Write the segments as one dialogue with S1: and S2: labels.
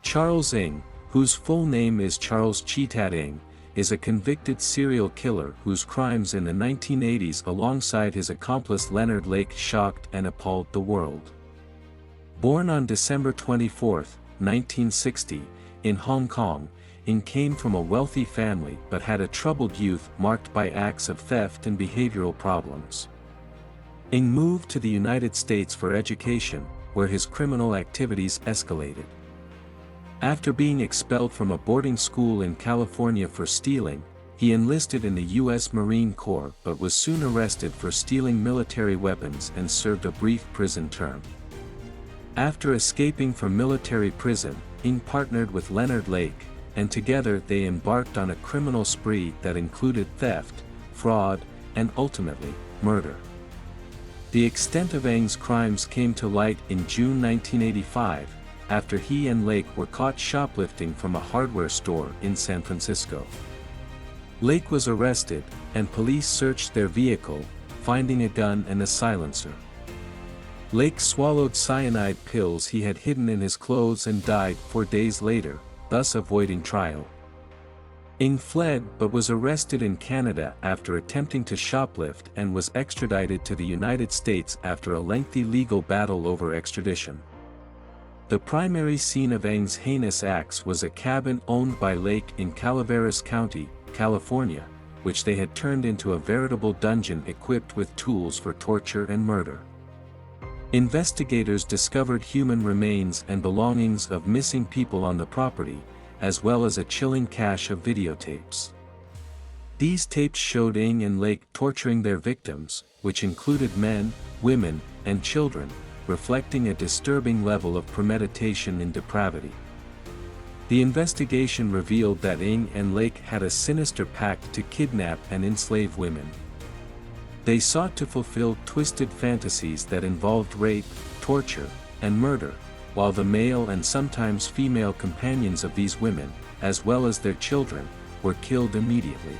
S1: Charles Ng, whose full name is Charles Chi-tat Ng, is a convicted serial killer whose crimes in the 1980s alongside his accomplice Leonard Lake shocked and appalled the world. Born on December 24, 1960, in Hong Kong, Ng came from a wealthy family but had a troubled youth marked by acts of theft and behavioral problems. Ng moved to the United States for education, where his criminal activities escalated. After being expelled from a boarding school in California for stealing, he enlisted in the U.S. Marine Corps but was soon arrested for stealing military weapons and served a brief prison term. After escaping from military prison, Ng partnered with Leonard Lake, and together they embarked on a criminal spree that included theft, fraud, and ultimately, murder. The extent of Ng's crimes came to light in June 1985, after he and Lake were caught shoplifting from a hardware store in San Francisco. Lake was arrested, and police searched their vehicle, finding a gun and a silencer. Lake swallowed cyanide pills he had hidden in his clothes and died 4 days later, thus avoiding trial. Ng fled but was arrested in Canada after attempting to shoplift and was extradited to the United States after a lengthy legal battle over extradition. The primary scene of Ng's heinous acts was a cabin owned by Lake in Calaveras County, California, which they had turned into a veritable dungeon equipped with tools for torture and murder. Investigators discovered human remains and belongings of missing people on the property, as well as a chilling cache of videotapes. These tapes showed Ng and Lake torturing their victims, which included men, women, and children, reflecting a disturbing level of premeditation and depravity. The investigation revealed that Ng and Lake had a sinister pact to kidnap and enslave women. They sought to fulfill twisted fantasies that involved rape, torture, and murder, while the male and sometimes female companions of these women, as well as their children, were killed immediately.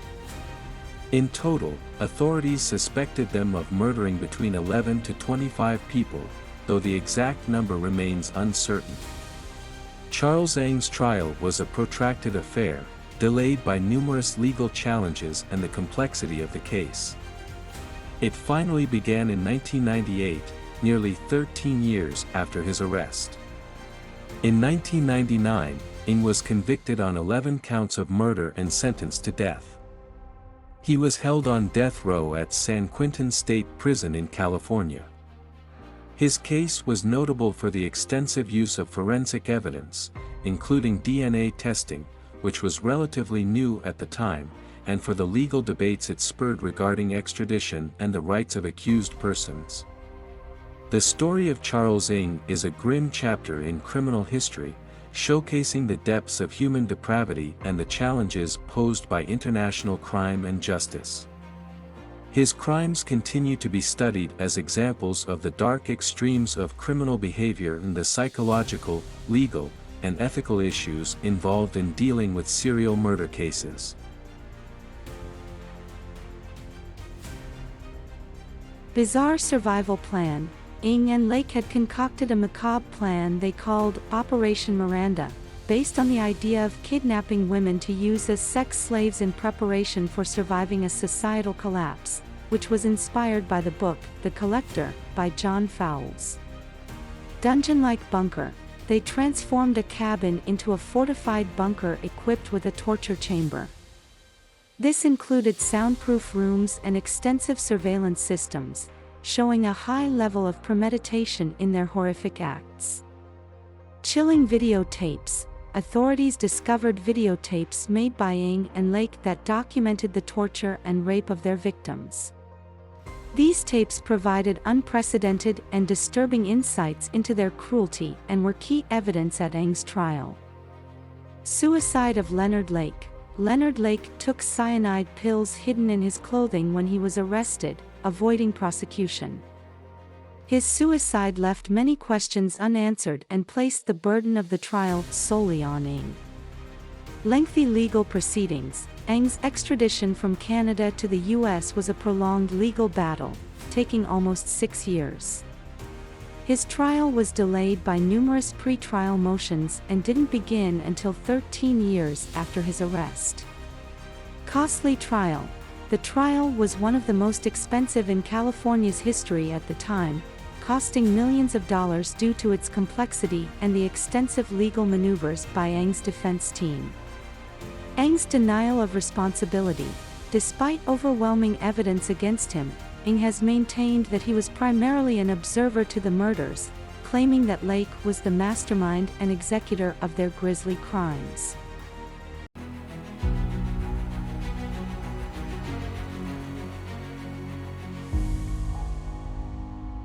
S1: In total, authorities suspected them of murdering between 11 to 25 people, though the exact number remains uncertain. Charles Ng's trial was a protracted affair, delayed by numerous legal challenges and the complexity of the case. It finally began in 1998, nearly 13 years after his arrest. In 1999, Ng was convicted on 11 counts of murder and sentenced to death. He was held on death row at San Quentin State Prison in California. His case was notable for the extensive use of forensic evidence, including DNA testing, which was relatively new at the time, and for the legal debates it spurred regarding extradition and the rights of accused persons. The story of Charles Ng is a grim chapter in criminal history, showcasing the depths of human depravity and the challenges posed by international crime and justice. His crimes continue to be studied as examples of the dark extremes of criminal behavior and the psychological, legal, and ethical issues involved in dealing with serial murder cases.
S2: Bizarre survival plan. Ng and Lake had concocted a macabre plan they called Operation Miranda, based on the idea of kidnapping women to use as sex slaves in preparation for surviving a societal collapse, which was inspired by the book, The Collector, by John Fowles. Dungeon-like bunker, they transformed a cabin into a fortified bunker equipped with a torture chamber. This included soundproof rooms and extensive surveillance systems, showing a high level of premeditation in their horrific acts. Chilling videotapes. Authorities discovered videotapes made by Ng and Lake that documented the torture and rape of their victims. These tapes provided unprecedented and disturbing insights into their cruelty and were key evidence at Ng's trial. Suicide of Leonard Lake. Leonard Lake took cyanide pills hidden in his clothing when he was arrested, avoiding prosecution. His suicide left many questions unanswered and placed the burden of the trial solely on Ng. Lengthy legal proceedings. Ng's extradition from Canada to the U.S. was a prolonged legal battle, taking almost 6 years. His trial was delayed by numerous pre-trial motions and didn't begin until 13 years after his arrest. Costly trial. The trial was one of the most expensive in California's history at the time, costing millions of dollars due to its complexity and the extensive legal maneuvers by Ng's defense team. Ng's denial of responsibility. Despite overwhelming evidence against him, Ng has maintained that he was primarily an observer to the murders, claiming that Lake was the mastermind and executor of their grisly crimes.